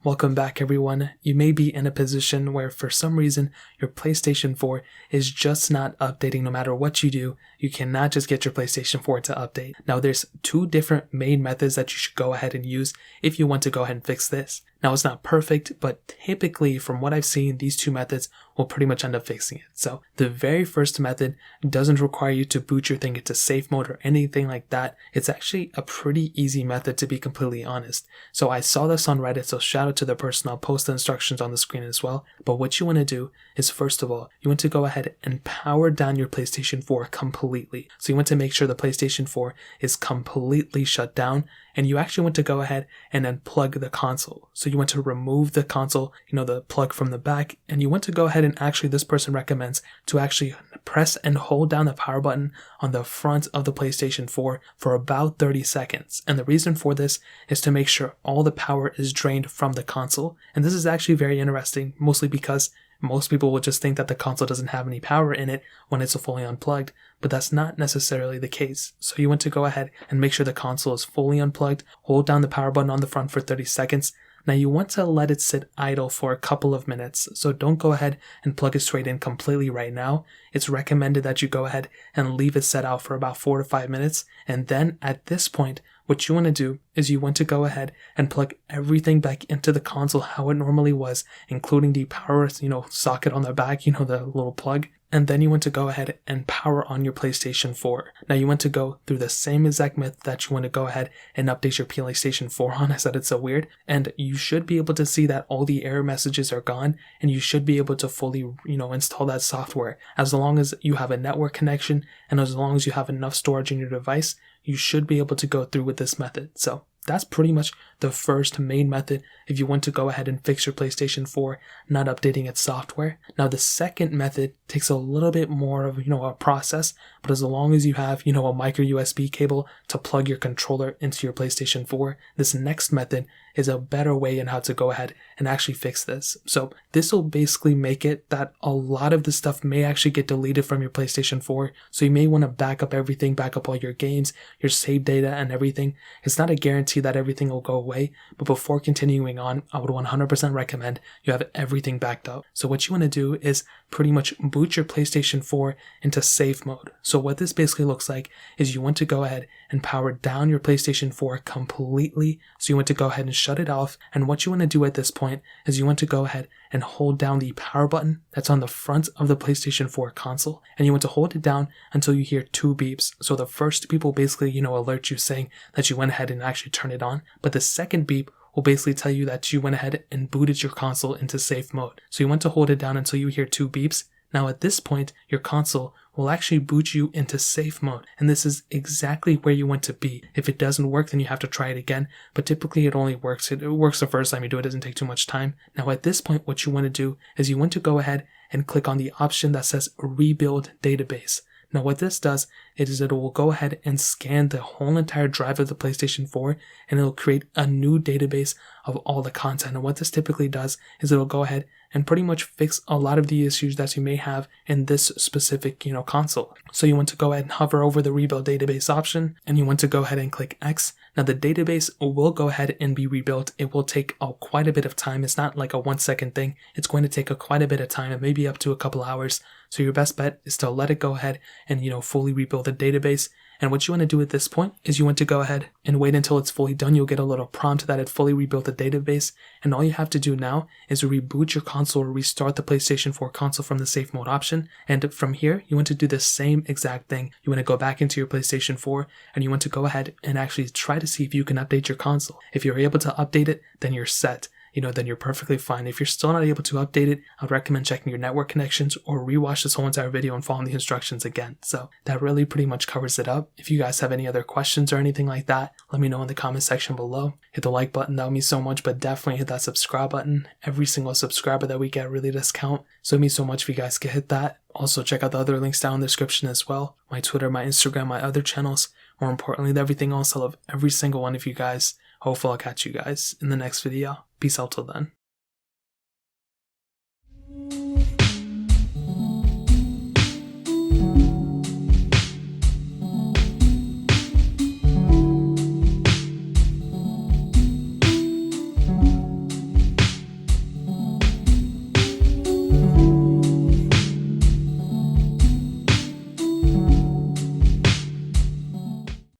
Welcome back everyone. You may be in a position where for some reason your PlayStation 4 is just not updating no matter what you do. You cannot just get your PlayStation 4 to update. Now there's two different main methods that you should go ahead and use if you want to go ahead and fix this. Now it's not perfect, but typically from what I've seen, these two methods will pretty much end up fixing it. So the very first method doesn't require you to boot your thing into safe mode or anything like that. It's actually a pretty easy method, to be completely honest. So I saw this on Reddit, so shout out to the person. I'll post the instructions on the screen as well. But what you want to do is, first of all, you want to go ahead and power down your PlayStation 4 completely. So you want to make sure the PlayStation 4 is completely shut down, and you actually want to go ahead and unplug the console. So you want to remove the console, the plug from the back, and you want to go ahead and actually, this person recommends to actually press and hold down the power button on the front of the PlayStation 4 for about 30 seconds. And the reason for this is to make sure all the power is drained from the console. And this is actually very interesting, mostly because most people will just think that the console doesn't have any power in it when it's fully unplugged, but that's not necessarily the case. So you want to go ahead and make sure the console is fully unplugged, hold down the power button on the front for 30 seconds. Now you want to let it sit idle for a couple of minutes, so don't go ahead and plug it straight in completely right now. It's recommended that you go ahead and leave it set out for about 4 to 5 minutes, and then at this point, what you want to do is you want to go ahead and plug everything back into the console how it normally was, including the power, socket on the back, the little plug. And then you want to go ahead and power on your PlayStation 4. Now you want to go through the same exact method that you want to go ahead and update your PlayStation 4 on. I said it's so weird. And you should be able to see that all the error messages are gone, and you should be able to fully, install that software. As long as you have a network connection and as long as you have enough storage in your device, you should be able to go through with this method. So that's pretty much the first main method if you want to go ahead and fix your PlayStation 4 not updating its software. Now the second method takes a little bit more of a process, but as long as you have a micro USB cable to plug your controller into your PlayStation 4, this next method is a better way in how to go ahead and actually fix this. So this will basically make it that a lot of the stuff may actually get deleted from your PlayStation 4. So you may want to back up everything, back up all your games, your save data and everything. It's not a guarantee that everything will go away, but before continuing on, I would 100% recommend you have everything backed up. So what you want to do is pretty much boot your PlayStation 4 into safe mode. So what this basically looks like is you want to go ahead and power down your PlayStation 4 completely. So you want to go ahead and shut it off. And what you want to do at this point is you want to go ahead and hold down the power button that's on the front of the PlayStation 4 console. And you want to hold it down until you hear 2 beeps. So the first beep will basically, alert you saying that you went ahead and actually turned it on. But the second beep will basically tell you that you went ahead and booted your console into safe mode. So you want to hold it down until you hear 2 beeps. Now at this point, your console will actually boot you into safe mode. And this is exactly where you want to be. If it doesn't work, then you have to try it again. But typically it only works. It works the first time you do it. It doesn't take too much time. Now at this point, what you want to do is you want to go ahead and click on the option that says Rebuild Database. Now what this does is it will go ahead and scan the whole entire drive of the PlayStation 4, and it'll create a new database of all the content. And what this typically does is it'll go ahead and pretty much fix a lot of the issues that you may have in this specific, console. So you want to go ahead and hover over the Rebuild Database option, and you want to go ahead and click X. Now the database will go ahead and be rebuilt. It will take quite a bit of time. It's not like a 1-second thing. It's going to take quite a bit of time, and maybe up to a couple hours. So your best bet is to let it go ahead and, fully rebuild the database. And what you want to do at this point is you want to go ahead and wait until it's fully done. You'll get a little prompt that it fully rebuilt the database. And all you have to do now is reboot your console or restart the PlayStation 4 console from the safe mode option. And from here, you want to do the same exact thing. You want to go back into your PlayStation 4 and you want to go ahead and actually try to see if you can update your console. If you're able to update it, then you're set. Then you're perfectly fine. If you're still not able to update it, I'd recommend checking your network connections or rewatch this whole entire video and following the instructions again. So that really pretty much covers it up. If you guys have any other questions or anything like that, let me know in the comment section below. Hit the like button, that would mean so much, but definitely hit that subscribe button. Every single subscriber that we get really does count. So it means so much if you guys can hit that. Also check out the other links down in the description as well. My Twitter, my Instagram, my other channels. More importantly than everything else, I love every single one of you guys. Hopefully I'll catch you guys in the next video. Peace out till then.